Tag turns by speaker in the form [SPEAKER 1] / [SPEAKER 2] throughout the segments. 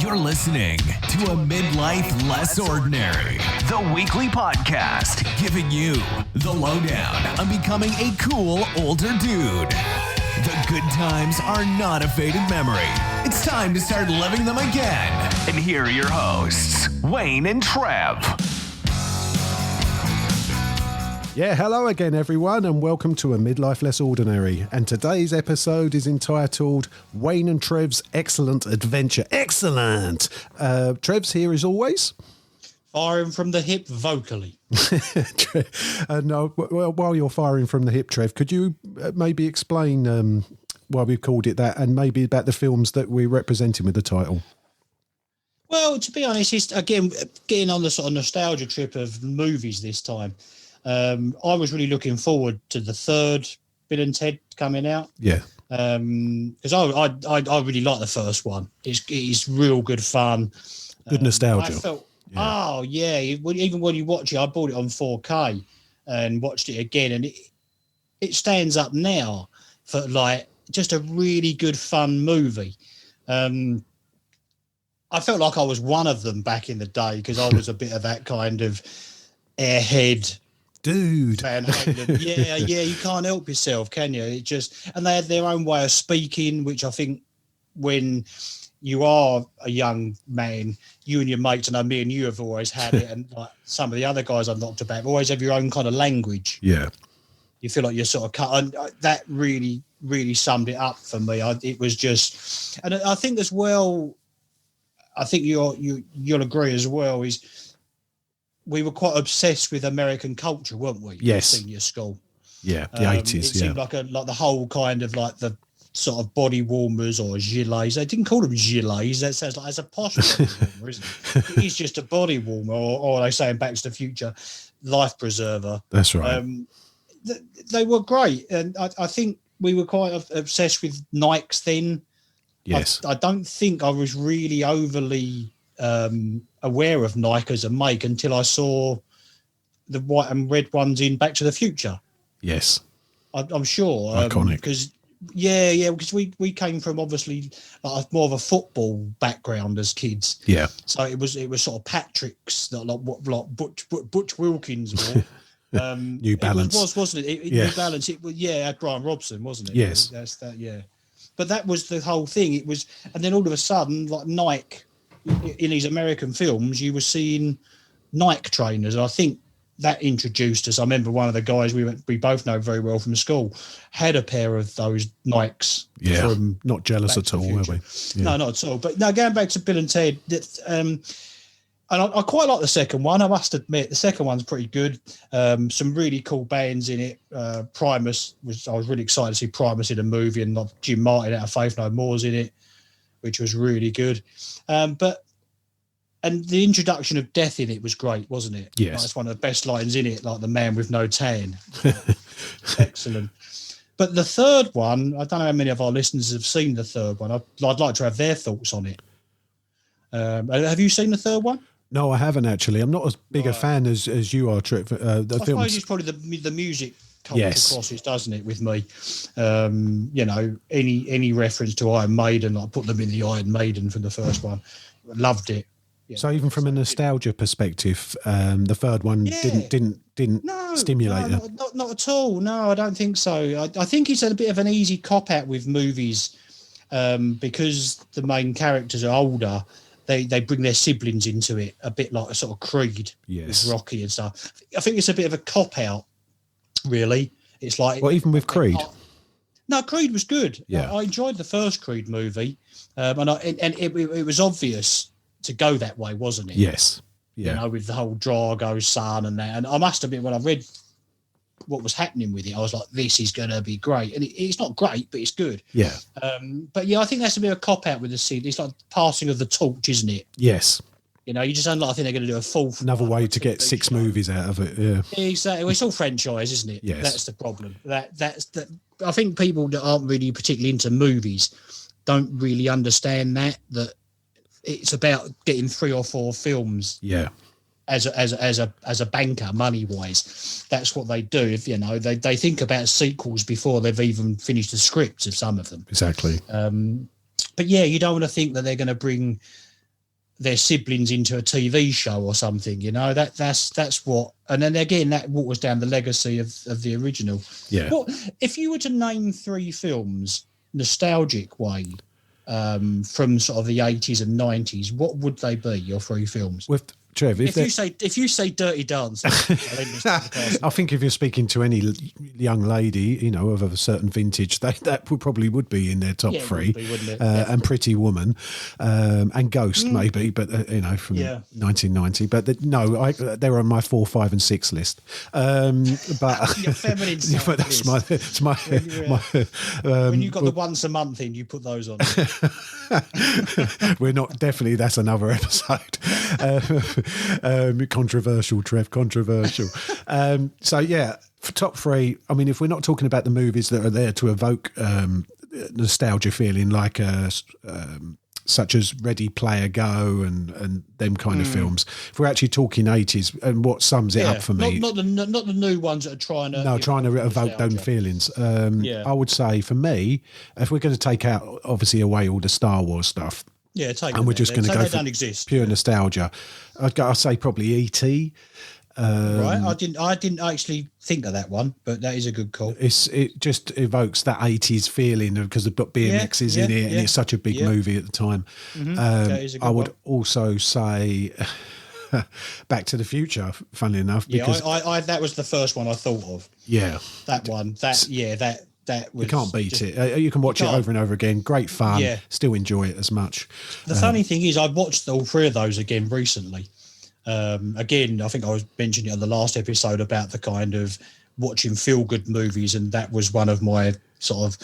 [SPEAKER 1] You're listening to A Midlife Less Ordinary, the weekly podcast giving you the lowdown on becoming a cool older dude. The good times are not a faded memory. It's time to start living them again. And here are your hosts, Wayne and Trev.
[SPEAKER 2] Yeah, hello again, everyone, and welcome to A Midlife Less Ordinary. And today's episode is entitled Wayne and Trev's Excellent Adventure. Excellent! Trev's here as always.
[SPEAKER 3] Firing from the hip vocally.
[SPEAKER 2] No, well, while you're firing from the hip, Trev, could you maybe explain why we've called it that and maybe about the films that we're representing with the title?
[SPEAKER 3] Well, to be honest, it's, again, getting on the sort of nostalgia trip of movies this time. I was really looking forward to the third Bill and Ted coming out.
[SPEAKER 2] Yeah.
[SPEAKER 3] Because I really like the first one. It's real good fun.
[SPEAKER 2] Good nostalgia.
[SPEAKER 3] I felt, oh, yeah. Even when you watch it, I bought it on 4K and watched it again. And it stands up now for, like, just a really good, fun movie. I felt like I was one of them back in the day because I was a bit of that kind of airhead
[SPEAKER 2] dude.
[SPEAKER 3] Van Halen. Yeah, you can't help yourself, can you? It just, and they had their own way of speaking, which I think when you are a young man, you and your mates, and I know me and you have always had it, and like some of the other guys I've knocked about, always have your own kind of language.
[SPEAKER 2] Yeah. You
[SPEAKER 3] feel like you're sort of cut, and that really, really summed it up for me. It was just, and I think as well, I think you'll agree as well, is we were quite obsessed with American culture, weren't we?
[SPEAKER 2] Yes.
[SPEAKER 3] In senior school.
[SPEAKER 2] Yeah, the 80s.
[SPEAKER 3] It seemed like the whole kind of like the sort of body warmers or gilets. They didn't call them gilets. That sounds like as a posh body warmer, isn't it? It's just a body warmer, or they say in Back to the Future, life preserver.
[SPEAKER 2] That's right.
[SPEAKER 3] They were great, and I think we were quite obsessed with Nikes then.
[SPEAKER 2] Yes.
[SPEAKER 3] I don't think I was really overly aware of Nike as a make until I saw the white and red ones in Back to the Future.
[SPEAKER 2] Yes.
[SPEAKER 3] I'm sure.
[SPEAKER 2] Iconic.
[SPEAKER 3] Because because we came from obviously more of a football background as kids.
[SPEAKER 2] Yeah.
[SPEAKER 3] So it was sort of Patrick's, like Butch Wilkins wore.
[SPEAKER 2] New Balance.
[SPEAKER 3] Wasn't it? New Balance. It was, had Brian Robson, wasn't it?
[SPEAKER 2] Yes.
[SPEAKER 3] That's that. Yeah. But that was the whole thing. It was, and then all of a sudden, like Nike, in these American films, you were seeing Nike trainers. And I think that introduced us. I remember one of the guys we both know very well from school had a pair of those Nikes.
[SPEAKER 2] Yeah, not jealous at all, were we? Yeah.
[SPEAKER 3] No, not at all. But no, going back to Bill and Ted, and I quite like the second one. I must admit, the second one's pretty good. Some really cool bands in it. Primus, I was really excited to see Primus in a movie, and like Jim Martin out of Faith No More's in it, which was really good. And the introduction of death in it was great, wasn't it?
[SPEAKER 2] Yes.
[SPEAKER 3] Like, it's one of the best lines in it, like the man with no tan. Excellent. But the third one, I don't know how many of our listeners have seen the third one. I'd like to have their thoughts on it. Have you seen the third one?
[SPEAKER 2] No, I haven't actually. I'm not as big a fan as you are, Trev.
[SPEAKER 3] I suppose it's probably the music comes across it, doesn't it, with me? Any reference to Iron Maiden, I put them in the Iron Maiden from the first one. Loved it. Yeah.
[SPEAKER 2] So even from a nostalgia perspective, the third one didn't stimulate you?
[SPEAKER 3] Not at all. No, I don't think so. I think it's a bit of an easy cop-out with movies because the main characters are older. They bring their siblings into it, a bit like a sort of Creed with Rocky and stuff. I think it's a bit of a cop-out, really. It's like...
[SPEAKER 2] Well, even with Creed?
[SPEAKER 3] No, Creed was good.
[SPEAKER 2] Yeah.
[SPEAKER 3] I enjoyed the first Creed movie, and it was obvious to go that way, wasn't it?
[SPEAKER 2] Yes. Yeah.
[SPEAKER 3] With the whole Drago son and that. And I must admit, when I read what was happening with it, I was like, this is going to be great. And it's not great, but it's good.
[SPEAKER 2] Yeah.
[SPEAKER 3] But I think that's a bit of a cop-out with the scene. It's like passing of the torch, isn't it?
[SPEAKER 2] Yes.
[SPEAKER 3] You just don't think they're going to do a fourth.
[SPEAKER 2] Another way to get 6 movies out of it, yeah.
[SPEAKER 3] Exactly. Well, it's all franchise, isn't it?
[SPEAKER 2] Yes.
[SPEAKER 3] That's the problem. I think people that aren't really particularly into movies don't really understand that it's about getting 3 or 4 films.
[SPEAKER 2] Yeah.
[SPEAKER 3] As a banker, money wise, that's what they do. If they think about sequels before they've even finished the scripts of some of them.
[SPEAKER 2] Exactly.
[SPEAKER 3] But you don't want to think that they're going to bring their siblings into a TV show or something, that's what, and then again, that waters down the legacy of the original.
[SPEAKER 2] Yeah.
[SPEAKER 3] What if you were to name 3 films nostalgic way, from sort of the 80s and 90s, what would they be, your 3 films?
[SPEAKER 2] With Trev,
[SPEAKER 3] if you say Dirty Dancing,
[SPEAKER 2] I think if you're speaking to any young lady, of a certain vintage, that probably would be in their top 3,
[SPEAKER 3] wouldn't it?
[SPEAKER 2] And Pretty Woman, and Ghost maybe, but from 1990. But they're on my 4, 5, and 6 list. But
[SPEAKER 3] your feminine
[SPEAKER 2] but that's
[SPEAKER 3] list.
[SPEAKER 2] my
[SPEAKER 3] when you got the once a month in, you put those on.
[SPEAKER 2] We're not definitely. That's another episode. Controversial, Trev. Controversial. So yeah, for top 3. I mean, if we're not talking about the movies that are there to evoke nostalgia feeling, like such as Ready Player Go and them kind of films. If we're actually talking 80s, and what sums it up for me,
[SPEAKER 3] not the new ones that are trying to
[SPEAKER 2] evoke those feelings. I would say for me, if we're going to take out obviously away all the Star Wars stuff.
[SPEAKER 3] Yeah,
[SPEAKER 2] and we're just going to go for pure nostalgia. I'd say probably E.T.
[SPEAKER 3] Right, I didn't actually think of that one, but that is a good call.
[SPEAKER 2] It just evokes that 80s feeling because the BMX is in it, and it's such a big movie at the time.
[SPEAKER 3] Mm-hmm. That is a good
[SPEAKER 2] I would also say Back to the Future. Funnily enough, because
[SPEAKER 3] I that was the first one I thought of.
[SPEAKER 2] Yeah,
[SPEAKER 3] that one. That was,
[SPEAKER 2] you can't beat it. You can watch it over and over again. Great fun. Yeah. Still enjoy it as much.
[SPEAKER 3] The funny thing is, I watched all 3 of those again recently. Again, I think I was mentioning it on the last episode about the kind of watching feel-good movies, and that was one of my sort of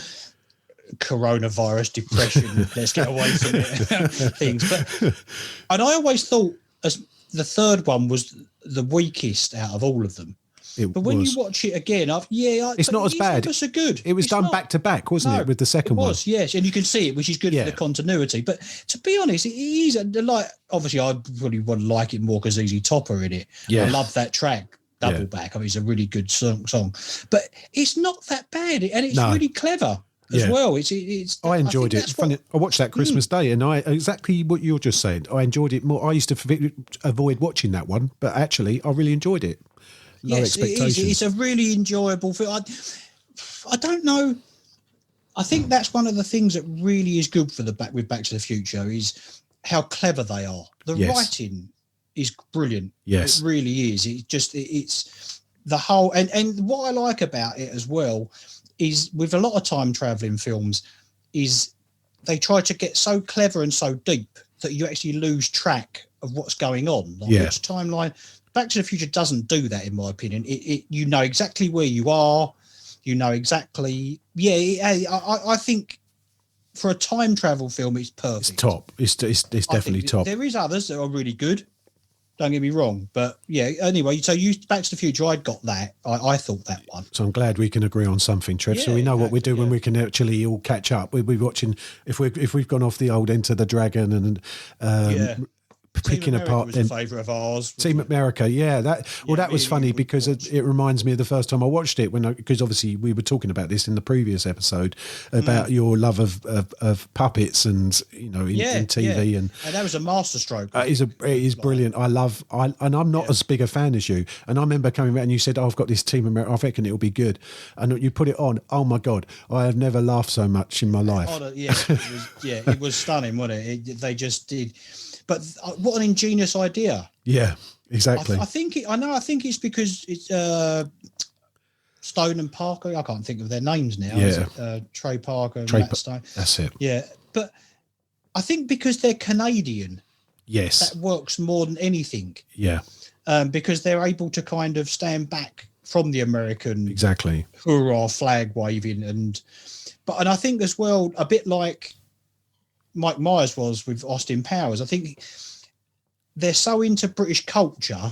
[SPEAKER 3] coronavirus depression, let's get away from it things. And I always thought as the 3rd one was the weakest out of all of them. But when you watch it again,
[SPEAKER 2] it's not as bad.
[SPEAKER 3] So good.
[SPEAKER 2] It was done back to back, wasn't it, with the second one? It was,
[SPEAKER 3] yes, and you can see it, which is good for the continuity. But to be honest, it is like, obviously I probably would like it more because Easy Topper in it. Yeah, I love that track, Double Back. I mean, it's a really good song, but it's not that bad, and it's really clever as well. It's. I
[SPEAKER 2] enjoyed it. Funny, I watched that Christmas Day, and exactly what you're just saying. I enjoyed it more. I used to avoid watching that one, but actually, I really enjoyed it.
[SPEAKER 3] Yes, it's a really enjoyable film. I don't know. I think that's one of the things that really is good for with Back to the Future is how clever they are. The writing is brilliant.
[SPEAKER 2] Yes,
[SPEAKER 3] it really is. It's the whole and what I like about it as well is with a lot of time traveling films is they try to get so clever and so deep that you actually lose track of what's going on. Like which timeline. Back to the Future doesn't do that, in my opinion. It you know exactly where you are. You know exactly. I think for a time travel film, it's perfect.
[SPEAKER 2] It's top. It's definitely top.
[SPEAKER 3] There is others that are really good. Don't get me wrong, but anyway. So you Back to the Future, I got that. I thought that one.
[SPEAKER 2] So I'm glad we can agree on something, Trev. So we know what we do when we can actually all catch up. We'll be watching if we've gone off the old Enter the Dragon and. Picking apart
[SPEAKER 3] was a favourite of ours.
[SPEAKER 2] Team America, that was funny because it reminds me of the first time I watched it because obviously we were talking about this in the previous episode about your love of puppets and in TV and
[SPEAKER 3] that was a masterstroke.
[SPEAKER 2] It is brilliant. And I'm not as big a fan as you. And I remember coming back and you said, "I've got this Team America. I reckon it'll be good." And you put it on. Oh my God, I have never laughed so much in my life.
[SPEAKER 3] It was stunning, wasn't it? They just did. But what an ingenious idea!
[SPEAKER 2] Yeah, exactly.
[SPEAKER 3] I think it's because it's Stone and Parker. I can't think of their names now.
[SPEAKER 2] Yeah,
[SPEAKER 3] Trey Parker and Matt Stone.
[SPEAKER 2] That's it.
[SPEAKER 3] Yeah, but I think because they're Canadian,
[SPEAKER 2] yes,
[SPEAKER 3] that works more than anything.
[SPEAKER 2] Yeah,
[SPEAKER 3] because they're able to kind of stand back from the American hurrah flag waving and I think as well a bit like Mike Myers was with Austin Powers. I think they're so into British culture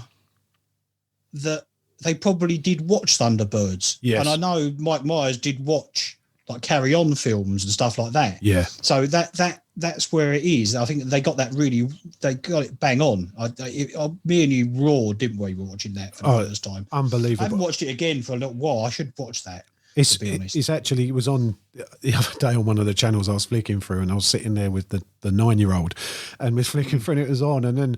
[SPEAKER 3] that they probably did watch Thunderbirds. Yes. And I know Mike Myers did watch like Carry On films and stuff like that.
[SPEAKER 2] Yeah.
[SPEAKER 3] So that's where it is. I think they got it bang on. Me and you roared, didn't we? We were watching that for the first time.
[SPEAKER 2] Unbelievable.
[SPEAKER 3] I haven't watched it again for a little while. I should watch that. to be honest.
[SPEAKER 2] It's actually, it was on the other day on one of the channels I was flicking through, and I was sitting there with the 9-year-old, and was flicking through, and it was on, and then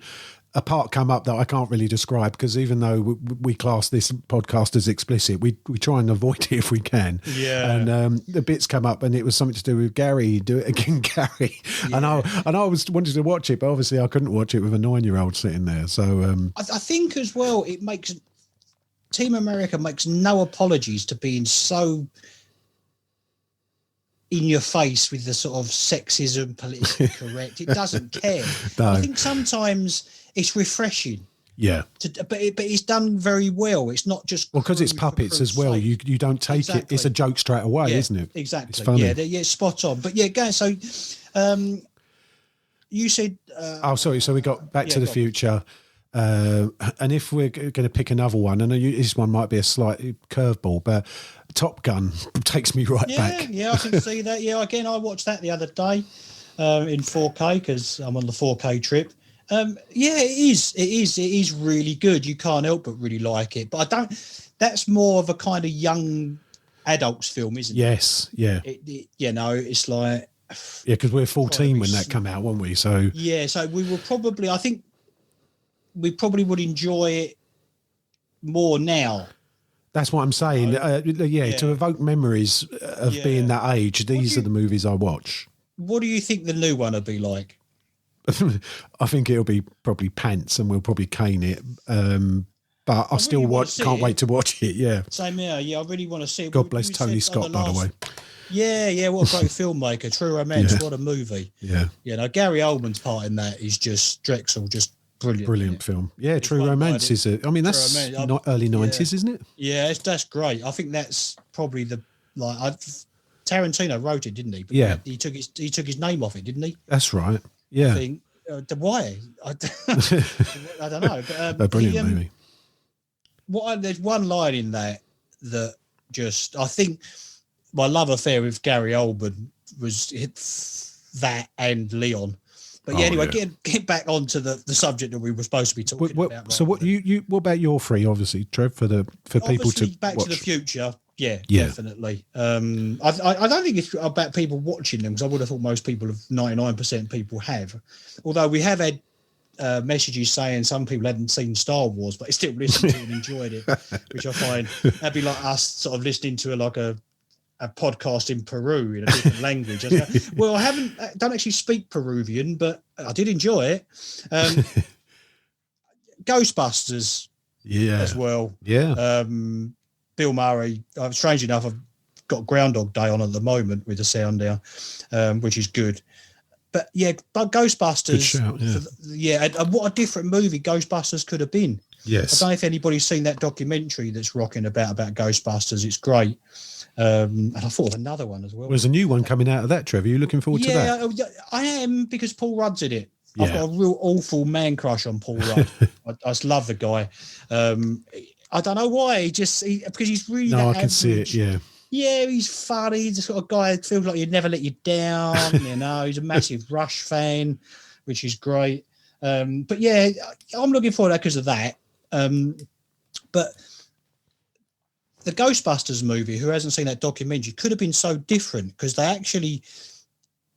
[SPEAKER 2] a part come up that I can't really describe, because even though we class this podcast as explicit, we try and avoid it if we can.
[SPEAKER 3] Yeah.
[SPEAKER 2] And the bits come up, and it was something to do with Gary, do it again, Gary. Yeah. And I was wanted to watch it, but obviously I couldn't watch it with a 9-year-old sitting there. So
[SPEAKER 3] I think as well, it makes Team America makes no apologies to being so in your face with the sort of sexism, politically correct. It doesn't care.
[SPEAKER 2] No.
[SPEAKER 3] I think sometimes it's refreshing.
[SPEAKER 2] Yeah,
[SPEAKER 3] but it's done very well. It's not just
[SPEAKER 2] because it's puppets as well. You don't take it. It's a joke straight away, isn't it?
[SPEAKER 3] Exactly.
[SPEAKER 2] It's funny.
[SPEAKER 3] Yeah, spot on. But yeah, go. So, you said.
[SPEAKER 2] Sorry. So we got Back to the Future, and if we're going to pick another one, and this one might be a slight curveball, but Top Gun takes me right back.
[SPEAKER 3] Yeah, I can see that. Yeah, again, I watched that the other day in 4K because I'm on the 4K trip. It is really good. You can't help but really like it. But I don't. That's more of a kind of young adults film, isn't it?
[SPEAKER 2] Yes, yeah.
[SPEAKER 3] It's like
[SPEAKER 2] because we're 14 when that came out, weren't we? So
[SPEAKER 3] yeah, so we will probably. I think we probably would enjoy it more now.
[SPEAKER 2] That's what I'm saying. To evoke memories of being that age, these are the movies I watch.
[SPEAKER 3] What do you think the new one will be like?
[SPEAKER 2] I think it'll be probably pants, and we'll probably cane it. But I still can't wait to watch it. Yeah,
[SPEAKER 3] same here. Yeah, I really want to see it.
[SPEAKER 2] God bless Tony Scott, by the way.
[SPEAKER 3] Yeah, what a great filmmaker, True Romance. What a movie.
[SPEAKER 2] Yeah,
[SPEAKER 3] Gary Oldman's part in that is just Drexel, just brilliant
[SPEAKER 2] film. Yeah, True Romance is that's not early 90s, isn't it?
[SPEAKER 3] Yeah, that's great. I think that's probably Tarantino wrote it, didn't he? But
[SPEAKER 2] yeah,
[SPEAKER 3] he took his name off it, didn't he?
[SPEAKER 2] That's right. Yeah.
[SPEAKER 3] Why? I don't know. But,
[SPEAKER 2] a brilliant movie.
[SPEAKER 3] There's one line in that just, I think my love affair with Gary Oldman was that and Leon. But anyway, get back onto the subject that we were supposed to be talking about.
[SPEAKER 2] So what about your three, obviously, Trev, for people to
[SPEAKER 3] Back
[SPEAKER 2] watch?
[SPEAKER 3] to the Future? Yeah, definitely. I don't think it's about people watching them, because I would have thought most people, 99% people have. Although we have had messages saying some people hadn't seen Star Wars, but still listened to it and enjoyed it, which I find that'd be like us sort of listening to a podcast in Peru in a different language. Well, I don't actually speak Peruvian, but I did enjoy it. Ghostbusters, as well.
[SPEAKER 2] Yeah.
[SPEAKER 3] Bill Murray. Strange enough, I've got Groundhog Day on at the moment with the sound down, which is good. But Ghostbusters.
[SPEAKER 2] Good shout,
[SPEAKER 3] and what a different movie Ghostbusters could have been.
[SPEAKER 2] Yes.
[SPEAKER 3] I don't know if anybody's seen that documentary that's rocking about Ghostbusters. It's great. And I thought of another one as well.
[SPEAKER 2] There's a new one coming out of that, Trevor. Are you looking forward to that?
[SPEAKER 3] Yeah, I am, because Paul Rudd's in it. I've got a real awful man crush on Paul Rudd. I just love the guy. I don't know why. Because he's really.
[SPEAKER 2] No, I can see it. Yeah.
[SPEAKER 3] Yeah, he's funny. He's the sort of guy that feels like he'd never let you down. He's a massive Rush fan, which is great. But yeah, I'm looking forward to that because of that. But the Ghostbusters movie, who hasn't seen that documentary, could have been so different, because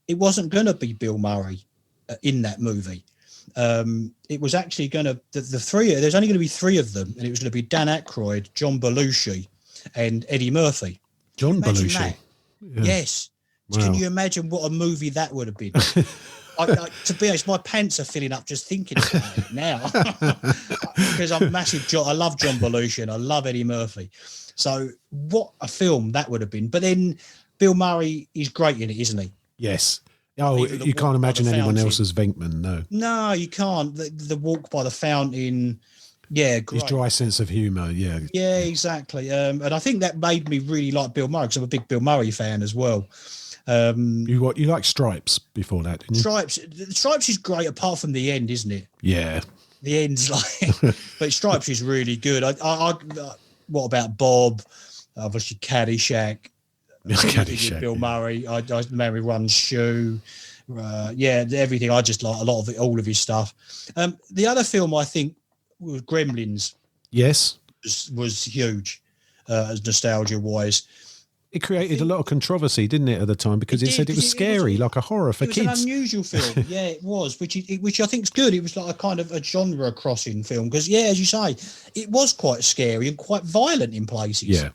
[SPEAKER 3] it wasn't going to be Bill Murray in that movie. It was actually going to, there's only going to be three of them, and it was going to be Dan Aykroyd, John Belushi, and Eddie Murphy.
[SPEAKER 2] John Belushi?
[SPEAKER 3] Yeah. Yes. Wow. Can you imagine what a movie that would have been? To be honest, my pants are filling up just thinking about it now, because I'm massive. I love John Belushi and I love Eddie Murphy. So what a film that would have been. But then Bill Murray is great in it, isn't he?
[SPEAKER 2] Yes. Oh, you can't imagine anyone else as Venkman, no. No,
[SPEAKER 3] you can't. The walk by the fountain, great.
[SPEAKER 2] His dry sense of humour, yeah.
[SPEAKER 3] Yeah, exactly. And I think that made me really like Bill Murray, because I'm a big Bill Murray fan as well.
[SPEAKER 2] You like Stripes before that, didn't you?
[SPEAKER 3] Stripes is great, apart from the end, isn't it?
[SPEAKER 2] Yeah.
[SPEAKER 3] The end's but Stripes is really good. What about Bob? Obviously Caddyshack. Bill Murray. I Mary Run's Shoe. Everything. I just like a lot of it, all of his stuff. The other film I think was Gremlins.
[SPEAKER 2] Yes.
[SPEAKER 3] Was huge, as nostalgia wise.
[SPEAKER 2] It created a lot of controversy, didn't it, at the time? Because it said it was scary, like a horror for kids.
[SPEAKER 3] It was an unusual film. Yeah, it was, which I think is good. It was like a kind of a genre crossing film because, yeah, as you say, it was quite scary and quite violent in places.
[SPEAKER 2] Yeah.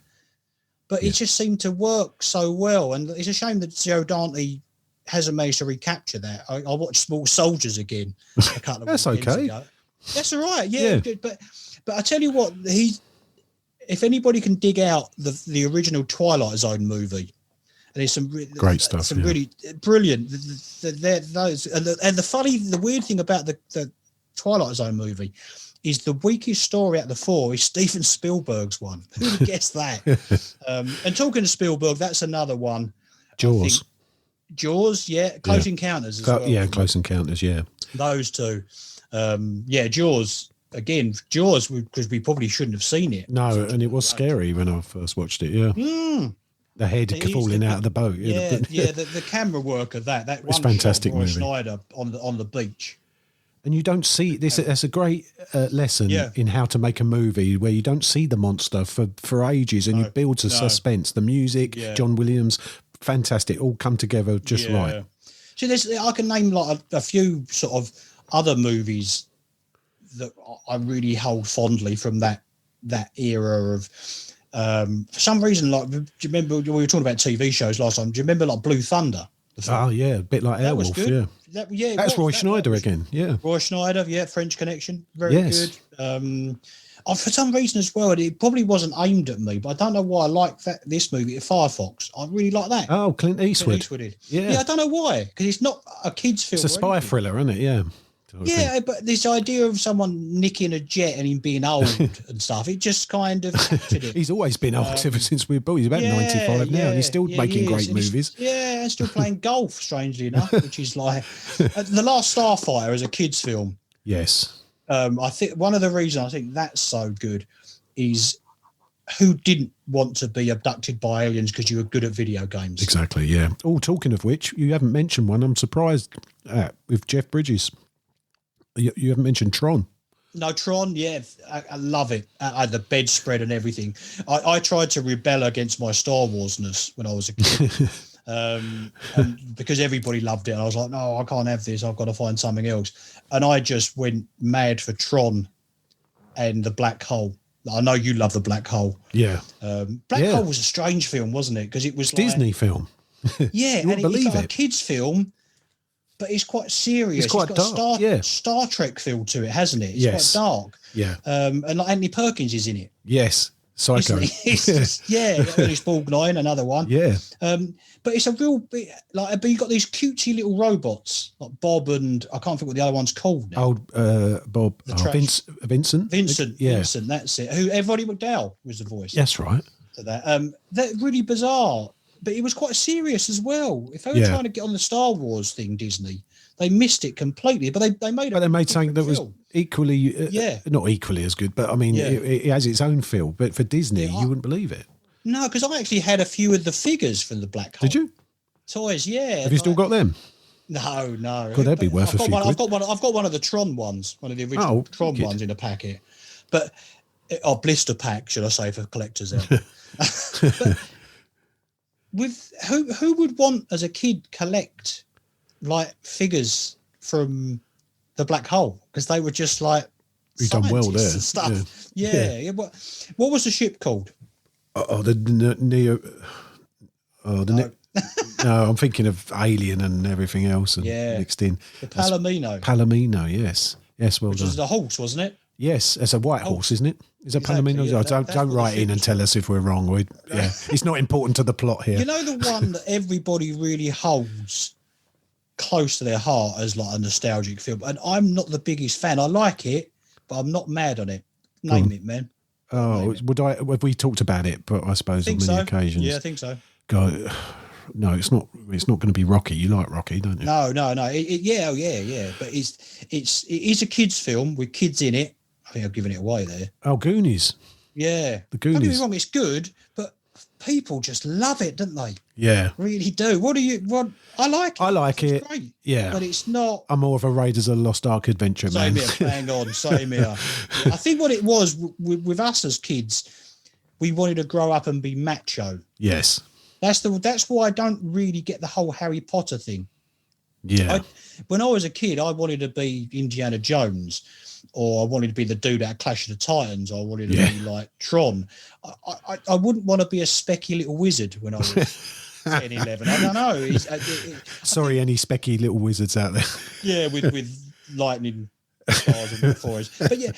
[SPEAKER 3] But it just seemed to work so well. And it's a shame that Joe Dante hasn't managed to recapture that. I watched Small Soldiers again a couple of
[SPEAKER 2] That's
[SPEAKER 3] weekends
[SPEAKER 2] okay.
[SPEAKER 3] ago. That's all right. Yeah. But I tell you what, if anybody can dig out the original Twilight Zone movie, and there's some
[SPEAKER 2] great stuff,
[SPEAKER 3] some really brilliant. The weird thing about the Twilight Zone movie is the weakest story out of the four is Steven Spielberg's one. Who would guess that? And talking to Spielberg, that's another one.
[SPEAKER 2] Jaws.
[SPEAKER 3] Jaws, yeah. Close Encounters as well.
[SPEAKER 2] Yeah, Close Encounters, yeah.
[SPEAKER 3] Those two. Jaws. Again, Jaws, because we probably shouldn't have seen it.
[SPEAKER 2] No, and it was scary when I first watched it, yeah. The head falling out of the boat.
[SPEAKER 3] The camera work of that
[SPEAKER 2] it's one fantastic
[SPEAKER 3] shot of Roy
[SPEAKER 2] movie.
[SPEAKER 3] Schneider on the beach.
[SPEAKER 2] And you don't see this. That's a great lesson in how to make a movie where you don't see the monster for ages, and you build a suspense. The music, John Williams, fantastic, all come together just right.
[SPEAKER 3] So I can name like a few sort of other movies that I really hold fondly from that era of. For some reason, like, do you remember we were talking about TV shows last time? Do you remember like Blue Thunder?
[SPEAKER 2] Oh yeah, a bit like Airwolf. Yeah, that's Roy Schneider again. Yeah,
[SPEAKER 3] Roy Schneider. Yeah, French Connection. Very good. For some reason as well, it probably wasn't aimed at me, but I don't know why I like this movie, Firefox. I really like that.
[SPEAKER 2] Oh, Clint Eastwood.
[SPEAKER 3] Yeah, I don't know why, because it's not a kids' film.
[SPEAKER 2] It's a spy thriller, isn't it? Yeah.
[SPEAKER 3] Yeah, but this idea of someone nicking a jet and him being old and stuff, it just kind of captured it.
[SPEAKER 2] He's always been old ever since we were born. He's about 95 now, and he's still making great movies.
[SPEAKER 3] And still playing golf, strangely enough, which is like The Last Starfighter is a kids' film.
[SPEAKER 2] Yes.
[SPEAKER 3] I think one of the reasons I think that's so good is who didn't want to be abducted by aliens because you were good at video games.
[SPEAKER 2] Exactly, yeah. Oh, talking of which, you haven't mentioned one I'm surprised at with Jeff Bridges. You haven't mentioned Tron.
[SPEAKER 3] No, Tron, yeah, I love it. The bedspread and everything. I tried to rebel against my Star Wars-ness when I was a kid. And because everybody loved it. And I was like, no, I can't have this. I've got to find something else. And I just went mad for Tron and the Black Hole. I know you love the Black Hole.
[SPEAKER 2] Yeah.
[SPEAKER 3] Black Hole was a strange film, wasn't it? Because it was like,
[SPEAKER 2] Disney film.
[SPEAKER 3] Yeah, and it's like a kids' film. But it's quite serious.
[SPEAKER 2] It's quite dark.
[SPEAKER 3] Star Trek feel to it, hasn't it? It's quite dark.
[SPEAKER 2] Yeah.
[SPEAKER 3] And like Anthony Perkins is in it.
[SPEAKER 2] Yes. Psycho.
[SPEAKER 3] It's just, It's Borgnine, another one.
[SPEAKER 2] Yeah.
[SPEAKER 3] But it's a real bit like. But you've got these cutesy little robots like Bob and I can't think what the other one's called now.
[SPEAKER 2] Bob. Vincent.
[SPEAKER 3] Vincent. That's it. Who Everybody McDowell was the voice.
[SPEAKER 2] That's right.
[SPEAKER 3] To that. That really bizarre. But it was quite serious as well. If they were trying to get on the Star Wars thing, Disney, they missed it completely. But they made. But
[SPEAKER 2] they made something that was equally, not equally as good. But I mean, it has its own feel. But for Disney, you wouldn't believe it.
[SPEAKER 3] No, because I actually had a few of the figures from the Black Hole.
[SPEAKER 2] Did you?
[SPEAKER 3] Toys, yeah.
[SPEAKER 2] Have you still got them?
[SPEAKER 3] No.
[SPEAKER 2] God, that'd be worth a few quid.
[SPEAKER 3] I've got one of the Tron ones, one of the original Tron ones in a packet. But blister pack, should I say, for collectors out there. But, with who would want as a kid collect like figures from the Black Hole because they were just like
[SPEAKER 2] you've done well there
[SPEAKER 3] and stuff. Yeah. What was the ship called?
[SPEAKER 2] The Neo. No, I'm thinking of Alien and everything else and mixed in.
[SPEAKER 3] The Palomino.
[SPEAKER 2] Palomino, yes, well
[SPEAKER 3] Which
[SPEAKER 2] done.
[SPEAKER 3] was the horse, wasn't it?
[SPEAKER 2] Yes, it's a white horse, isn't it? Is it Palomino?
[SPEAKER 3] Yeah,
[SPEAKER 2] don't write in and tell us if we're wrong. It's not important to the plot here.
[SPEAKER 3] You know the one that everybody really holds close to their heart as like a nostalgic film, and I'm not the biggest fan. I like it, but I'm not mad on it. Name it, man.
[SPEAKER 2] Have we talked about it? But I suppose on many occasions.
[SPEAKER 3] Yeah, I think so.
[SPEAKER 2] God, no, it's not. It's not going to be Rocky. You like Rocky, don't you?
[SPEAKER 3] No. But it is a kids' film with kids in it. I think I've given it away there.
[SPEAKER 2] Oh, Goonies.
[SPEAKER 3] Yeah.
[SPEAKER 2] The Goonies.
[SPEAKER 3] Don't get me wrong, it's good, but people just love it, don't they?
[SPEAKER 2] Yeah.
[SPEAKER 3] Really do. I like it.
[SPEAKER 2] I like it.
[SPEAKER 3] It's great.
[SPEAKER 2] Yeah.
[SPEAKER 3] But it's not.
[SPEAKER 2] I'm more of a Raiders of the Lost Ark adventure, man.
[SPEAKER 3] Same here. Hang on. Same here. I think what it was with us as kids, we wanted to grow up and be macho.
[SPEAKER 2] Yes.
[SPEAKER 3] That's why I don't really get the whole Harry Potter thing.
[SPEAKER 2] Yeah.
[SPEAKER 3] When I was a kid, I wanted to be Indiana Jones, or I wanted to be the dude out of Clash of the Titans, or I wanted to be like Tron. I wouldn't want to be a specky little wizard when I was 10, 11. I don't know.
[SPEAKER 2] Sorry, any specky little wizards out there.
[SPEAKER 3] Yeah, with lightning stars and foreheads. But yeah,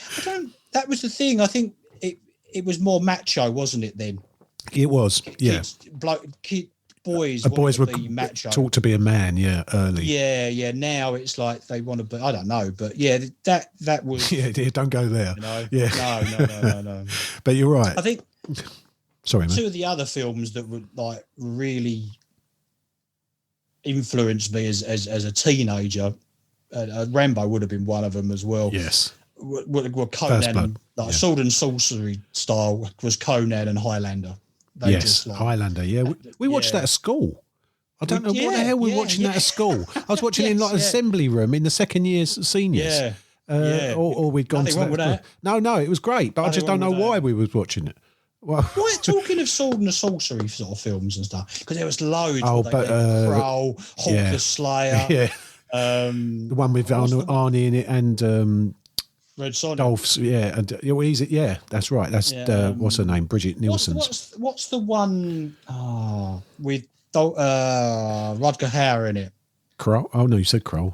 [SPEAKER 3] that was the thing. I think it was more macho, wasn't it then?
[SPEAKER 2] It was, yeah.
[SPEAKER 3] Boys
[SPEAKER 2] were
[SPEAKER 3] be macho.
[SPEAKER 2] taught to be a man, early.
[SPEAKER 3] Yeah. Now it's like they want to be. I don't know, but yeah, that was.
[SPEAKER 2] Yeah, don't go there.
[SPEAKER 3] You know?
[SPEAKER 2] Yeah,
[SPEAKER 3] no.
[SPEAKER 2] But you're right.
[SPEAKER 3] I think.
[SPEAKER 2] Sorry, man.
[SPEAKER 3] Two of the other films that would like really influenced me as a teenager, Rambo would have been one of them as well.
[SPEAKER 2] Yes.
[SPEAKER 3] Were Conan, sword and sorcery style was Conan and Highlander.
[SPEAKER 2] Highlander. Yeah, we watched that at school. I don't know what the hell we're watching that at school. I was watching in an assembly room in the second year's seniors. Or we'd gone to that. No, it was great, but I just don't know why we was watching it. Well,
[SPEAKER 3] why talking of sword and sorcery sort of films and stuff? Because there was loads. Crow, Hulk the Slayer.
[SPEAKER 2] The one with Arnie in it and
[SPEAKER 3] Red Sonja.
[SPEAKER 2] Dolph's, and that's right. That's what's her name? Bridget Nielsen.
[SPEAKER 3] What's the one with Rutger Hauer in it?
[SPEAKER 2] Kroll? Oh no, you said Kroll.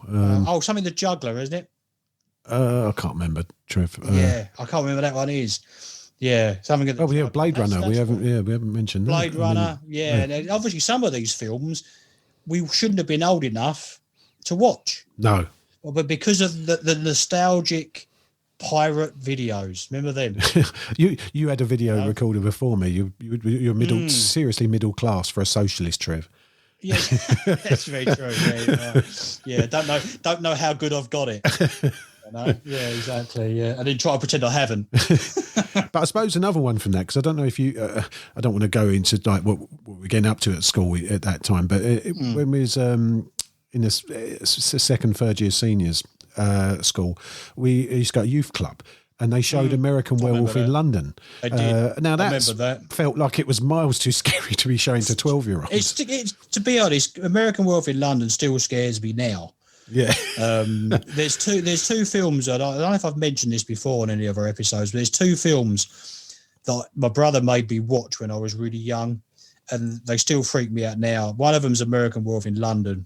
[SPEAKER 3] Something the Juggler, isn't it?
[SPEAKER 2] I can't remember, Trev.
[SPEAKER 3] I can't remember what that one is. Yeah, something.
[SPEAKER 2] Blade Runner. We haven't mentioned
[SPEAKER 3] Blade Runner. And obviously some of these films we shouldn't have been old enough to watch.
[SPEAKER 2] No,
[SPEAKER 3] but because of the nostalgic pirate videos, remember them?
[SPEAKER 2] you had a video recorder before me. You're seriously middle class for a socialist, Trev.
[SPEAKER 3] Yeah, that's very true. Yeah, don't know how good I've got it. Yeah, exactly. Yeah, I didn't try to pretend I haven't.
[SPEAKER 2] But I suppose another one from that, because I don't know if you, I don't want to go into like what we're getting up to at school at that time, but when we was in the second, third year seniors school, we used to go to youth club. And they showed American Werewolf in London.
[SPEAKER 3] They did.
[SPEAKER 2] Now that felt like it was miles too scary to be showing to 12-year-olds.
[SPEAKER 3] It's to be honest, American Werewolf in London still scares me now.
[SPEAKER 2] Yeah.
[SPEAKER 3] There's two films I don't know if I've mentioned this before on any other episodes, but there's two films that my brother made me watch when I was really young, and they still freak me out now. One of them's American Werewolf in London,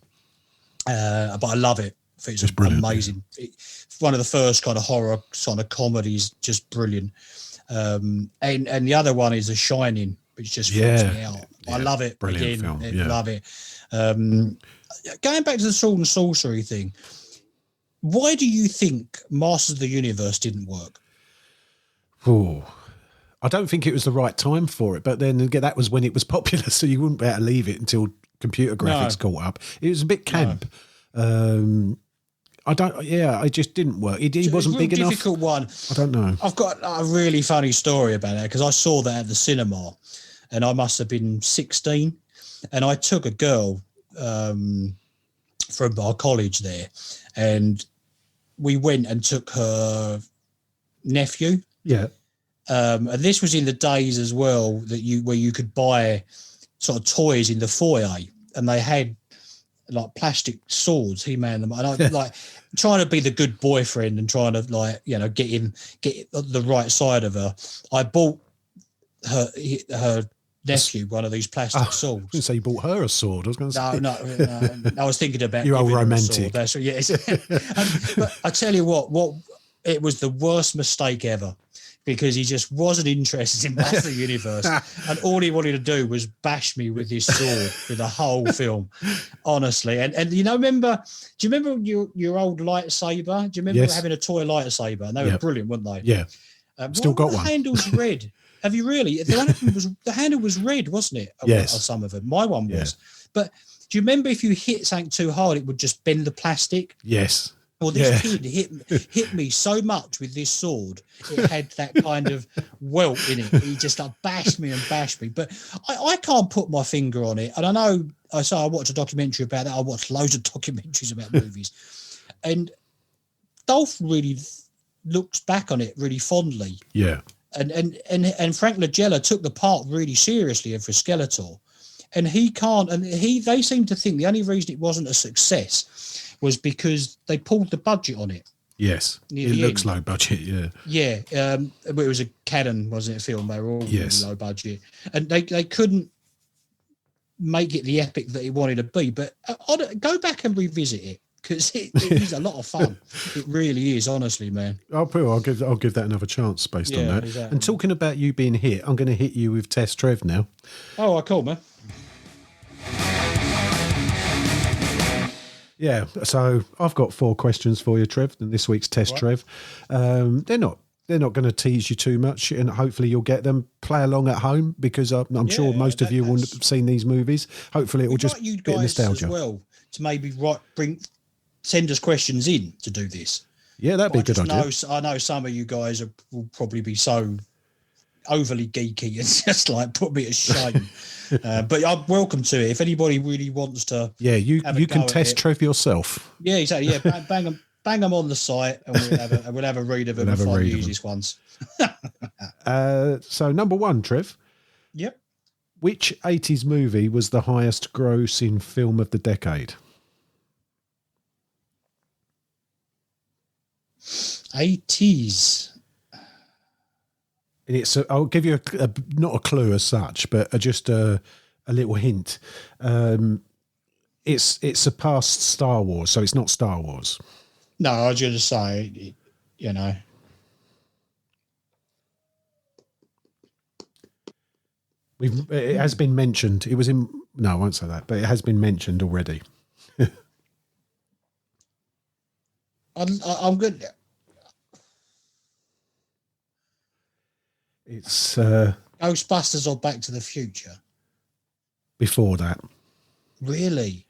[SPEAKER 3] but I love it. It's amazing. Yeah. It's one of the first kind of horror sort of comedies, just brilliant. And the other one is The Shining, which just freaks me out. Yeah. I love it.
[SPEAKER 2] Brilliant film.
[SPEAKER 3] Love it. Going back to the sword and sorcery thing, why do you think Masters of the Universe didn't work?
[SPEAKER 2] Oh, I don't think it was the right time for it. But then again, that was when it was popular, so you wouldn't be able to leave it until computer graphics caught up. It was a bit camp. No. It just didn't work. It wasn't big enough.
[SPEAKER 3] Difficult one.
[SPEAKER 2] I don't know.
[SPEAKER 3] I've got a really funny story about that because I saw that at the cinema, and I must have been 16, and I took a girl from our college there, and we went and took her nephew.
[SPEAKER 2] Yeah.
[SPEAKER 3] And this was in the days as well where you could buy sort of toys in the foyer, and they had like plastic swords. He manned them, and I like trying to be the good boyfriend and trying to get the right side of her. I bought her nephew one of these plastic swords.
[SPEAKER 2] I was going to say you bought her a sword. I was going to say
[SPEAKER 3] no. I was thinking about
[SPEAKER 2] you're old romantic.
[SPEAKER 3] That's yes. But I tell you what it was the worst mistake ever. Because he just wasn't interested in Master of the Universe. And all he wanted to do was bash me with his sword for the whole film, honestly. And do you remember your old lightsaber? Do you remember having a toy lightsaber? And they were brilliant, weren't they?
[SPEAKER 2] Yeah. Still got one.
[SPEAKER 3] The handle's red. Have you really? The handle was red, wasn't it?
[SPEAKER 2] Yes.
[SPEAKER 3] Or some of them. My one was. But do you remember if you hit something too hard, it would just bend the plastic?
[SPEAKER 2] Yes.
[SPEAKER 3] Well, this kid hit me so much with this sword, it had that kind of welt in it. He just bashed me. But I can't put my finger on it. And I know, I watched a documentary about that. I watched loads of documentaries about movies. And Dolph really looks back on it really fondly.
[SPEAKER 2] Yeah.
[SPEAKER 3] And Frank Langella took the part really seriously for Skeletor. and he can't. And they seem to think the only reason it wasn't a success was because they pulled the budget on it.
[SPEAKER 2] Yes, it looks low budget. Yeah,
[SPEAKER 3] yeah. But it was a Canon, wasn't it? A film. They were all really low budget, and they couldn't make it the epic that he wanted to be. But go back and revisit it, because it is a lot of fun. It really is, honestly, man.
[SPEAKER 2] I'll give that another chance based on that.
[SPEAKER 3] Exactly.
[SPEAKER 2] And talking about you being hit, I'm going to hit you with Test Trev now.
[SPEAKER 3] Oh, cool, man.
[SPEAKER 2] Yeah, so I've got 4 questions for you, Trev, in this week's Test Trev. They're not going to tease you too much, and hopefully you'll get them. Play along at home, because I'm sure most of you will have seen these movies. Hopefully it will just
[SPEAKER 3] you
[SPEAKER 2] bit of
[SPEAKER 3] guys
[SPEAKER 2] nostalgia
[SPEAKER 3] as well to maybe send us questions in to do this.
[SPEAKER 2] Yeah, that'd be a good idea.
[SPEAKER 3] I know some of you guys will probably be so overly geeky and just like put me to shame. But I'm welcome to it. If anybody really wants to,
[SPEAKER 2] you can test Trev yourself.
[SPEAKER 3] Yeah, exactly. Yeah, bang them on the site, and we'll have a read of them and find the easiest ones.
[SPEAKER 2] So number 1, Trev.
[SPEAKER 3] Yep.
[SPEAKER 2] Which 80s movie was the highest grossing film of the decade?
[SPEAKER 3] 80s.
[SPEAKER 2] And I'll give you not a clue as such, but just a little hint. It surpassed Star Wars, so it's not Star Wars.
[SPEAKER 3] No, I was going to say, It
[SPEAKER 2] has been mentioned. It was in. No, I won't say that, but it has been mentioned already.
[SPEAKER 3] I'm good.
[SPEAKER 2] It's
[SPEAKER 3] Ghostbusters or Back to the Future.
[SPEAKER 2] Before that.
[SPEAKER 3] Really?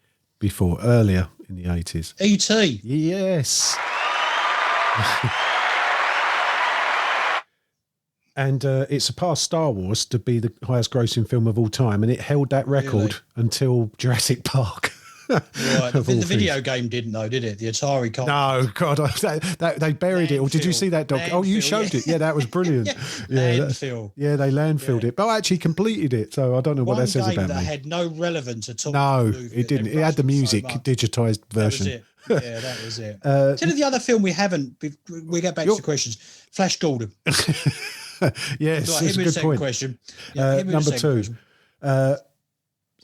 [SPEAKER 2] Earlier in the 80s.
[SPEAKER 3] E.T.
[SPEAKER 2] Yes. And it surpassed Star Wars to be the highest grossing film of all time, and it held that record until Jurassic Park.
[SPEAKER 3] Right. The video game didn't, though, did it? The Atari copy.
[SPEAKER 2] No, God, they buried it. Or did you see that doc? Oh, you showed it. Yeah, that was brilliant.
[SPEAKER 3] They
[SPEAKER 2] landfilled it, but I actually completed it, so I don't know what that says about me.
[SPEAKER 3] That had no relevance at all.
[SPEAKER 2] No, it didn't. It had the music digitized version.
[SPEAKER 3] That was it. Yeah, that was it. Tell you the other film we haven't. We get back to the questions. Flash Gordon.
[SPEAKER 2] Yes,
[SPEAKER 3] so
[SPEAKER 2] that's a good point.
[SPEAKER 3] Question.
[SPEAKER 2] Number 2.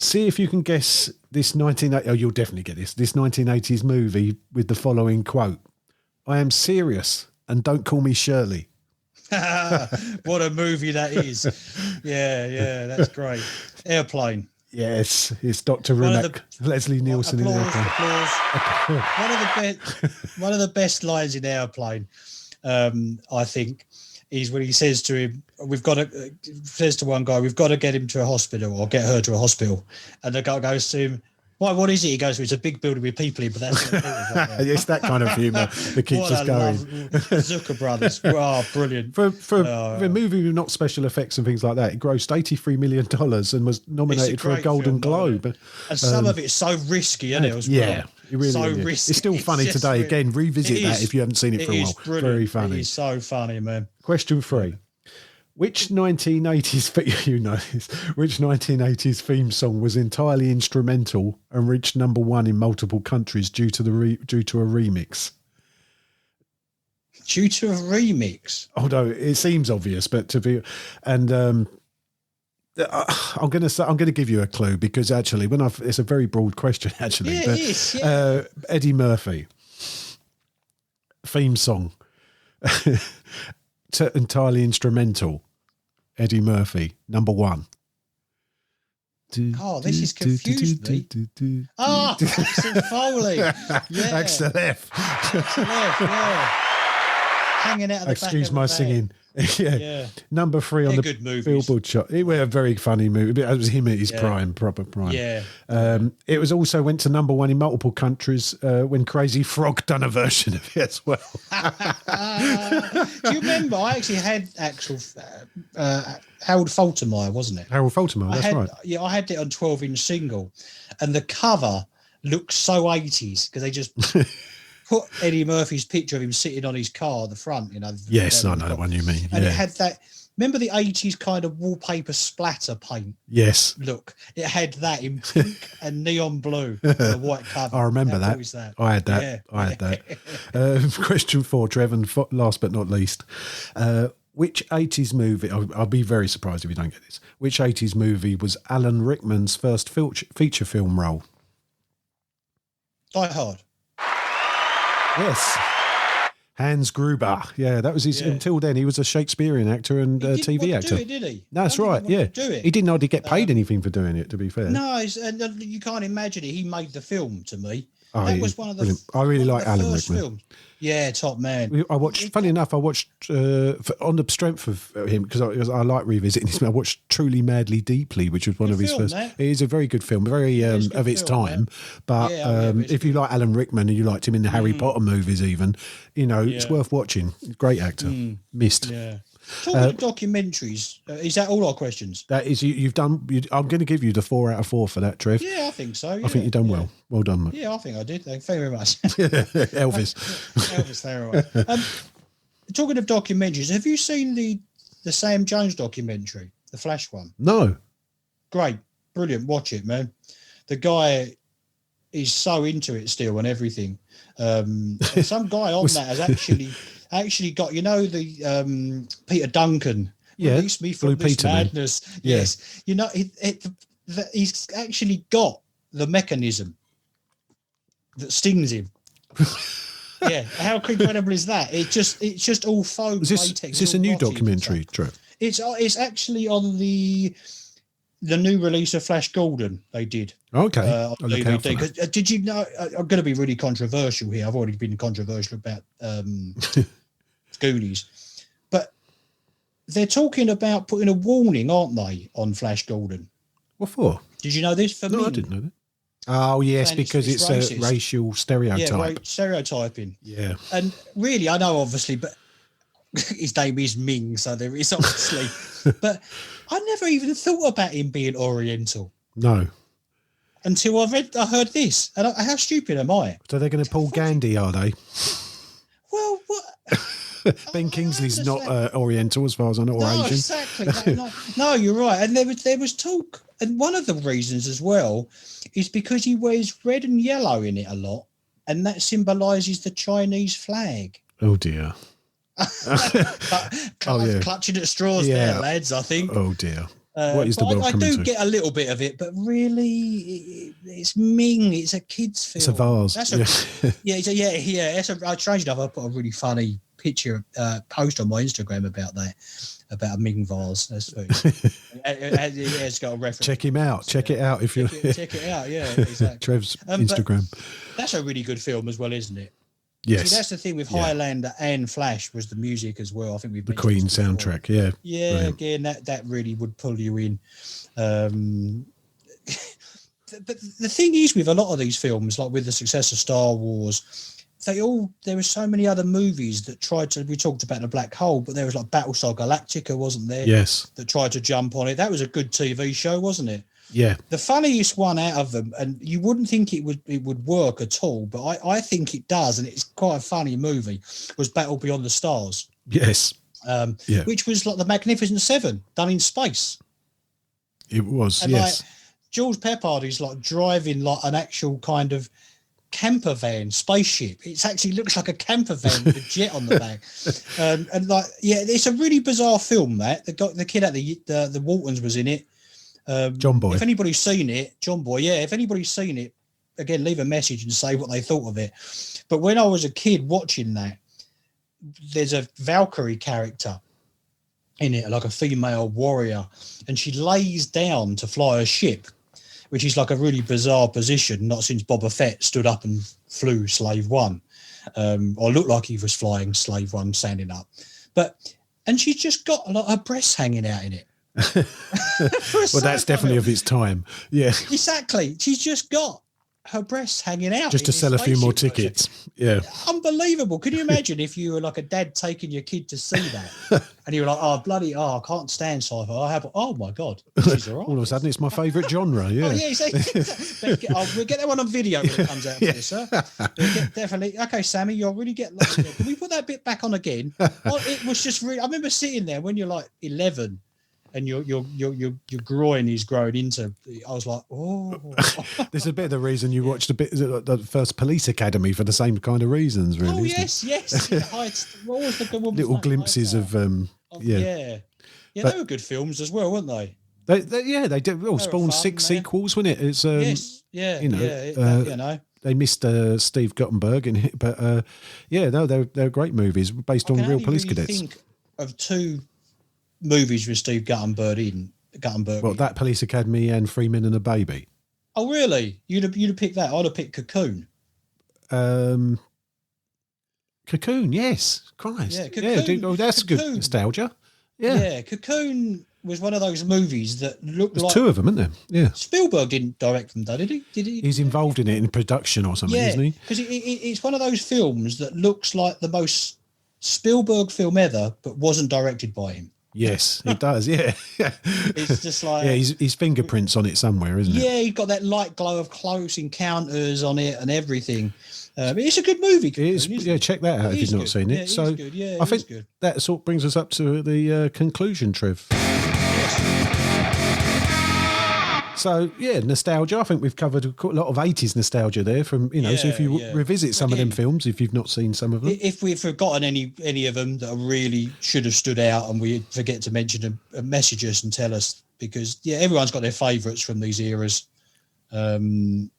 [SPEAKER 2] See if you can guess this 1980s. Oh, you'll definitely get this. This 1980s movie with the following quote: "I am serious, and don't call me Shirley."
[SPEAKER 3] What a movie that is! Yeah, that's great. Airplane.
[SPEAKER 2] Yes, it's Dr. Rimac, Leslie Nielsen in Airplane.
[SPEAKER 3] One of the best lines in Airplane, I think, is when he says to him, says to one guy, "We've got to get him to a hospital or get her to a hospital." And the guy goes to him, what is it? He goes, "It's a big building with people in, but that's not right."
[SPEAKER 2] It's that kind of humour that keeps us going.
[SPEAKER 3] Zucker Brothers. Wow, brilliant.
[SPEAKER 2] For a movie with not special effects and things like that, it grossed $83 million and was nominated for a Golden Globe.
[SPEAKER 3] And some of it's so risky, isn't it? As well?
[SPEAKER 2] Yeah, it really is.
[SPEAKER 3] Risky.
[SPEAKER 2] It's still funny today.
[SPEAKER 3] Really,
[SPEAKER 2] again, revisit that if you haven't seen it for a while.
[SPEAKER 3] Brilliant.
[SPEAKER 2] Very funny.
[SPEAKER 3] It is so funny, man.
[SPEAKER 2] Question 3. Which 1980s Which 1980s theme song was entirely instrumental and reached number 1 in multiple countries due to a remix?
[SPEAKER 3] Due to a remix.
[SPEAKER 2] Although it seems obvious, but I'm going to give you a clue, because actually, it's a very broad question actually.
[SPEAKER 3] Yeah, it is. Yeah.
[SPEAKER 2] Eddie Murphy theme song, entirely instrumental. Eddie Murphy, number 1.
[SPEAKER 3] Oh, this has confused me. Axel Foley. Yeah.
[SPEAKER 2] Axel F.
[SPEAKER 3] Hanging out of the
[SPEAKER 2] Excuse
[SPEAKER 3] back
[SPEAKER 2] my
[SPEAKER 3] of the
[SPEAKER 2] singing. Yeah. Number 3 on the Billboard chart. It was a very funny movie. It was him at his proper prime.
[SPEAKER 3] Yeah.
[SPEAKER 2] It was also went to number 1 in multiple countries when Crazy Frog done a version of it as well.
[SPEAKER 3] Do you remember? I actually had Harold Faltermeyer, wasn't it?
[SPEAKER 2] Harold Faltermeyer, that's right.
[SPEAKER 3] Yeah, I had it on 12-inch single, and the cover looked so 80s because they just put Eddie Murphy's picture of him sitting on his car at the front,
[SPEAKER 2] Yes, I know the one you mean.
[SPEAKER 3] And it had that remember the 80s kind of wallpaper splatter paint?
[SPEAKER 2] Yes.
[SPEAKER 3] Look, it had that in pink and neon blue, the white cover.
[SPEAKER 2] I remember
[SPEAKER 3] How
[SPEAKER 2] that.
[SPEAKER 3] cool is that.
[SPEAKER 2] I had that.
[SPEAKER 3] Yeah.
[SPEAKER 2] I had that. Question 4, Trev, and last but not least, which 80s movie, I'll be very surprised if you don't get this, which 80s movie was Alan Rickman's first feature film role?
[SPEAKER 3] Die Hard.
[SPEAKER 2] Yes. Hans Gruber. Yeah, that was his.
[SPEAKER 3] Yeah.
[SPEAKER 2] Until then, he was a Shakespearean actor and
[SPEAKER 3] He
[SPEAKER 2] TV
[SPEAKER 3] didn't want
[SPEAKER 2] actor.
[SPEAKER 3] to do it, did he?
[SPEAKER 2] That's
[SPEAKER 3] I don't
[SPEAKER 2] right.
[SPEAKER 3] think he
[SPEAKER 2] Yeah,
[SPEAKER 3] wanted to do it.
[SPEAKER 2] he didn't hardly get paid anything for doing it. To be fair.
[SPEAKER 3] No, and you can't imagine it. He made the film to me.
[SPEAKER 2] Oh,
[SPEAKER 3] that
[SPEAKER 2] he
[SPEAKER 3] was
[SPEAKER 2] is
[SPEAKER 3] one of the.
[SPEAKER 2] brilliant. I really like Alan
[SPEAKER 3] first
[SPEAKER 2] Rickman.
[SPEAKER 3] films. Yeah, top man.
[SPEAKER 2] I watched. Funny enough, I watched on the strength of him because I like revisiting this. I watched Truly, Madly, Deeply, which was one
[SPEAKER 3] Good
[SPEAKER 2] of his
[SPEAKER 3] film,
[SPEAKER 2] first.
[SPEAKER 3] that.
[SPEAKER 2] It is a very good film, very
[SPEAKER 3] is a
[SPEAKER 2] of
[SPEAKER 3] good
[SPEAKER 2] its
[SPEAKER 3] film,
[SPEAKER 2] time.
[SPEAKER 3] yeah.
[SPEAKER 2] But
[SPEAKER 3] Yeah, it's
[SPEAKER 2] if you like Alan Rickman and you liked him in the Harry Potter movies, even it's
[SPEAKER 3] Yeah.
[SPEAKER 2] worth watching. Great actor. Missed.
[SPEAKER 3] Yeah. Talking of documentaries, is that all our questions?
[SPEAKER 2] That is you've done. I'm going to give you the 4 out of 4 for that, Trev.
[SPEAKER 3] Yeah, I think so.
[SPEAKER 2] I think you've done well. Well done, mate.
[SPEAKER 3] Yeah, I think I did. Thank you very much.
[SPEAKER 2] Elvis.
[SPEAKER 3] Elvis, there we are. Talking of documentaries, have you seen the Sam Jones documentary, the Flash one?
[SPEAKER 2] No.
[SPEAKER 3] Great, brilliant. Watch it, man. The guy is so into it still and everything. And some guy on that has actually got, the Peter Duncan.
[SPEAKER 2] Yeah,
[SPEAKER 3] Release me from
[SPEAKER 2] Blue
[SPEAKER 3] this
[SPEAKER 2] Peter, man.
[SPEAKER 3] madness. Yes, he's actually got the mechanism that stings him. Yeah, how incredible is that? It's just all foam.
[SPEAKER 2] Is this a new documentary, Trev?
[SPEAKER 3] It's actually on the new release of Flash Gordon. They did.
[SPEAKER 2] Okay,
[SPEAKER 3] On
[SPEAKER 2] I'll look out for
[SPEAKER 3] DVD.
[SPEAKER 2] that.
[SPEAKER 3] Did you know? I'm going to be really controversial here. I've already been controversial about Goonies, but they're talking about putting a warning, aren't they, on Flash Gordon?
[SPEAKER 2] What for?
[SPEAKER 3] Did you know this? For
[SPEAKER 2] No,
[SPEAKER 3] me,
[SPEAKER 2] I didn't know that. Oh, yes,
[SPEAKER 3] And
[SPEAKER 2] because it's a
[SPEAKER 3] racist.
[SPEAKER 2] racial stereotype.
[SPEAKER 3] Yeah, stereotyping.
[SPEAKER 2] Yeah.
[SPEAKER 3] And really, I know, obviously, but his name is Ming, so there is obviously. But I never even thought about him being Oriental
[SPEAKER 2] No.
[SPEAKER 3] until I heard this. And how stupid am I?
[SPEAKER 2] So they're going to pull Gandhi, are they?
[SPEAKER 3] Well, what?
[SPEAKER 2] Ben Kingsley's not
[SPEAKER 3] understand.
[SPEAKER 2] Oriental, as far as I know, or
[SPEAKER 3] No,
[SPEAKER 2] Asian.
[SPEAKER 3] exactly. No, you're right. And there was talk, and one of the reasons as well is because he wears red and yellow in it a lot, and that symbolises the Chinese flag.
[SPEAKER 2] Oh, dear.
[SPEAKER 3] Clutching at straws there, lads, I think.
[SPEAKER 2] Oh, dear. What is the
[SPEAKER 3] but
[SPEAKER 2] world
[SPEAKER 3] I
[SPEAKER 2] coming
[SPEAKER 3] do
[SPEAKER 2] to?
[SPEAKER 3] get a little bit of it, but really, it's Ming. It's a kid's film.
[SPEAKER 2] It's a vase.
[SPEAKER 3] I strange enough, I put a really funny picture, post on my Instagram about that, about a Ming vase. That's it's got a reference.
[SPEAKER 2] Check him out. Check it out if you
[SPEAKER 3] Check it out. Yeah, exactly.
[SPEAKER 2] Trev's
[SPEAKER 3] But
[SPEAKER 2] Instagram.
[SPEAKER 3] that's a really good film as well, isn't it?
[SPEAKER 2] Yes.
[SPEAKER 3] See, that's the thing with Highlander and Flash was the music as well. I think we've
[SPEAKER 2] The
[SPEAKER 3] mentioned
[SPEAKER 2] Queen
[SPEAKER 3] this before.
[SPEAKER 2] soundtrack. Yeah.
[SPEAKER 3] Yeah,
[SPEAKER 2] Brilliant.
[SPEAKER 3] again, that really would pull you in. But the thing is, with a lot of these films, like with the success of Star Wars, there were so many other movies that tried to. We talked about the black hole, but there was like Battlestar Galactica, wasn't there?
[SPEAKER 2] Yes.
[SPEAKER 3] That tried to jump on it. That was a good TV show, wasn't it?
[SPEAKER 2] Yeah.
[SPEAKER 3] The funniest one out of them, and you wouldn't think it would work at all, but I think it does, and it's quite a funny movie, was Battle Beyond the Stars.
[SPEAKER 2] Yes.
[SPEAKER 3] Which was like the Magnificent Seven done in space.
[SPEAKER 2] It was.
[SPEAKER 3] And
[SPEAKER 2] yes.
[SPEAKER 3] like Jules Peppard is like driving like an actual kind of camper van spaceship. It actually looks like a camper van with a jet on the back. And like, yeah, it's a really bizarre film. That the kid at the Waltons was in it.
[SPEAKER 2] John Boy.
[SPEAKER 3] If anybody's seen it, John Boy, yeah. If anybody's seen it, again, leave a message and say what they thought of it. But when I was a kid watching that, there's a Valkyrie character in it, like a female warrior, and she lays down to fly a ship, which is like a really bizarre position, not since Boba Fett stood up and flew Slave One, or looked like he was flying Slave One standing up. And she's just got a lot of breasts hanging out in it.
[SPEAKER 2] Well, that's definitely of its time. Yeah.
[SPEAKER 3] Exactly. She's just got her breasts hanging out.
[SPEAKER 2] Just to sell a few more tickets. Yeah.
[SPEAKER 3] Unbelievable. Can you imagine if you were like a dad taking your kid to see that and you were like, I can't stand sci-fi. Oh my God. This is all right.
[SPEAKER 2] All of a sudden, it's my favourite genre. Yeah.
[SPEAKER 3] Oh, yeah, we'll get that one on video when it comes out for you, sir. Definitely. Okay, Sammy, you'll really get... Can we put that bit back on again? It was just really... I remember sitting there when you're like 11 and your groin is growing into... I was like, oh.
[SPEAKER 2] There's a bit of the reason you watched the first Police Academy for the same kind of reasons, really.
[SPEAKER 3] Oh, yes. What was the good woman's
[SPEAKER 2] little
[SPEAKER 3] name?
[SPEAKER 2] glimpses of...
[SPEAKER 3] Yeah, they were good films as well, weren't they?
[SPEAKER 2] They did. Well, spawned 6 sequels, wasn't it? It's
[SPEAKER 3] yes, yeah, you know.
[SPEAKER 2] They missed Steve Guttenberg in it, but they're great movies based on real police cadets. I
[SPEAKER 3] think of 2 movies with Steve Guttenberg in.
[SPEAKER 2] Well, that Police Academy and 3 Men and a Baby.
[SPEAKER 3] Oh, really? You'd have picked that. I'd have picked Cocoon.
[SPEAKER 2] Cocoon, yes. Christ.
[SPEAKER 3] Yeah, Cocoon.
[SPEAKER 2] That's good nostalgia. Yeah,
[SPEAKER 3] Cocoon was one of those movies that looked
[SPEAKER 2] There's
[SPEAKER 3] like...
[SPEAKER 2] 2 of them, isn't there? Yeah.
[SPEAKER 3] Spielberg didn't direct them, though, did he?
[SPEAKER 2] He's involved in it in production or something, isn't he?
[SPEAKER 3] Because it's one of those films that looks like the most Spielberg film ever, but wasn't directed by him.
[SPEAKER 2] Yes, it does, yeah.
[SPEAKER 3] It's just like...
[SPEAKER 2] Yeah, his fingerprints on it somewhere, isn't it?
[SPEAKER 3] Yeah, he's got that light glow of close encounters on it and everything. It's a good movie.
[SPEAKER 2] Check that out if you've not seen it. So I think that sort of brings us up to the conclusion, Trev. So, nostalgia. I think we've covered a lot of 80s nostalgia there from, so if you revisit some of them films, if you've not seen some of them.
[SPEAKER 3] If we've forgotten any of them that really should have stood out and we forget to mention them, message us and tell us, because, everyone's got their favourites from these eras.
[SPEAKER 2] Please.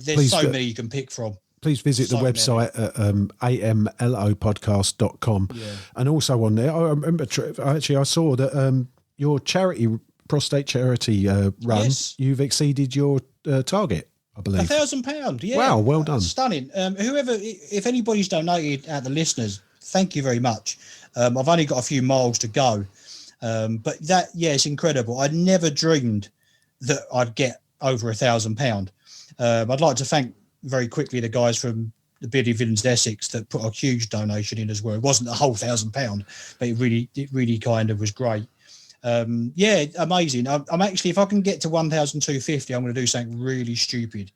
[SPEAKER 3] There's so many you can pick from.
[SPEAKER 2] Please visit the website at amlopodcast.com. Yeah. And also on there, I remember, I saw that your prostate charity run, you've exceeded your target, I believe.
[SPEAKER 3] £1,000, yeah.
[SPEAKER 2] Wow, well done.
[SPEAKER 3] Stunning. If anybody's donated out the listeners, thank you very much. I've only got a few miles to go. But it's incredible. I never dreamed that I'd get over £1,000. I'd like to thank very quickly the guys from the Bearded Villains Essex that put a huge donation in as well. It wasn't the whole £1,000, but it really kind of was great. Amazing. I'm actually, if I can get to 1,250, I'm going to do something really stupid.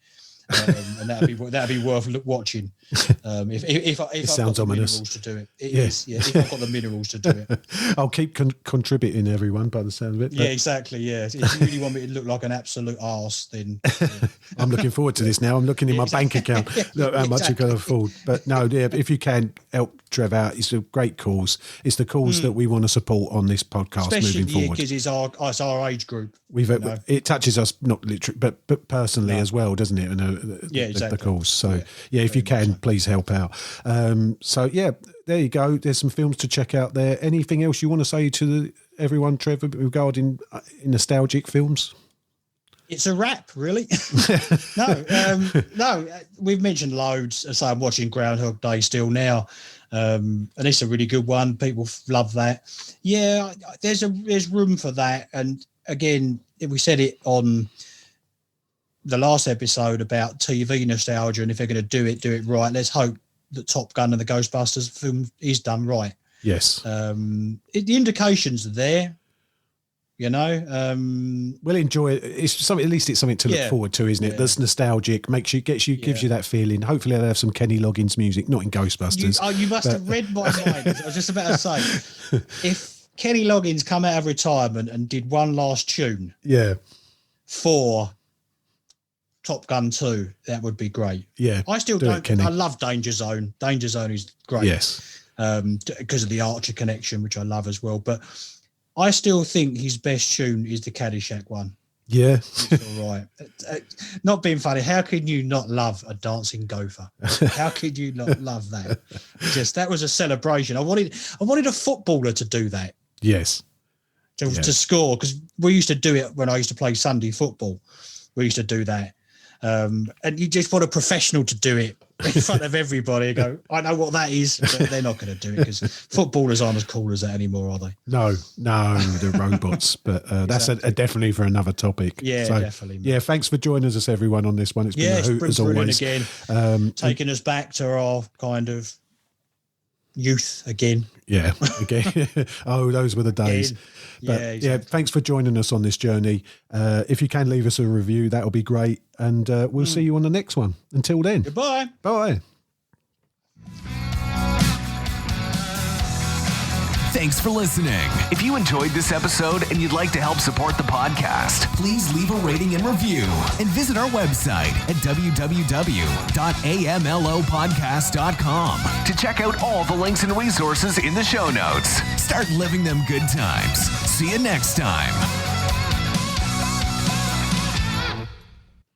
[SPEAKER 3] And that'd be worth watching. If I've
[SPEAKER 2] sounds
[SPEAKER 3] got the
[SPEAKER 2] ominous.
[SPEAKER 3] Minerals to do it. If I've got the minerals to do it.
[SPEAKER 2] I'll keep contributing, everyone, by the sound of it.
[SPEAKER 3] Yeah, exactly. Yeah. If you really want me to look like an absolute arse, then
[SPEAKER 2] I'm looking forward to this now. I'm looking in my bank account, look how much I can afford. But no, if you can help Trev out, it's a great cause. It's the cause that we want to support on this podcast,
[SPEAKER 3] especially
[SPEAKER 2] moving forward.
[SPEAKER 3] Because it's our age group.
[SPEAKER 2] It touches us not literally, but personally as well, doesn't it? The cause. So if you can, please help out. There you go. There's some films to check out there. Anything else you want to say to everyone, Trevor, regarding nostalgic films?
[SPEAKER 3] It's a wrap, really. No, we've mentioned loads. So I'm watching Groundhog Day still now. And it's a really good one. People love that. Yeah, there's room for that. And again, we said it on the last episode about TV nostalgia, and if they're going to do it right. Let's hope that Top Gun and the Ghostbusters film is done right.
[SPEAKER 2] Yes.
[SPEAKER 3] The indications are there.
[SPEAKER 2] We'll enjoy it. It's something. At least it's something to look forward to, isn't it? Yeah. That's nostalgic. Gives you that feeling. Hopefully, they'll have some Kenny Loggins music, not in Ghostbusters.
[SPEAKER 3] You must have read my mind. I was just about to say, if Kenny Loggins come out of retirement and did one last tune, for Top Gun 2, that would be great.
[SPEAKER 2] Yeah,
[SPEAKER 3] I still don't. I love Danger Zone. Danger Zone is great.
[SPEAKER 2] Yes,
[SPEAKER 3] because of the Archer connection, which I love as well. But I still think his best tune is the Caddyshack one.
[SPEAKER 2] Yeah,
[SPEAKER 3] it's all right. Not being funny. How can you not love a dancing gopher? How could you not love that? That was a celebration. I wanted a footballer to do that.
[SPEAKER 2] Yes,
[SPEAKER 3] to score, because we used to do it when I used to play Sunday football. We used to do that. And you just want a professional to do it in front of everybody and go, I know what that is, but they're not going to do it because footballers aren't as cool as that anymore, are they?
[SPEAKER 2] No, they're robots. But that's definitely for another topic.
[SPEAKER 3] Yeah,
[SPEAKER 2] so,
[SPEAKER 3] definitely.
[SPEAKER 2] Yeah, thanks for joining us, everyone, on this one. It's been a hoot as always.
[SPEAKER 3] Again, taking us back to our kind of youth again.
[SPEAKER 2] Yeah, again. Oh, those were the days. But exactly. Thanks for joining us on this journey. If you can leave us a review, that'll be great. And we'll see you on the next one. Until then.
[SPEAKER 3] Goodbye.
[SPEAKER 2] Bye.
[SPEAKER 1] Thanks for listening. If you enjoyed this episode and you'd like to help support the podcast, please leave a rating and review and visit our website at www.amlopodcast.com to check out all the links and resources in the show notes. Start living them good times. See you next time.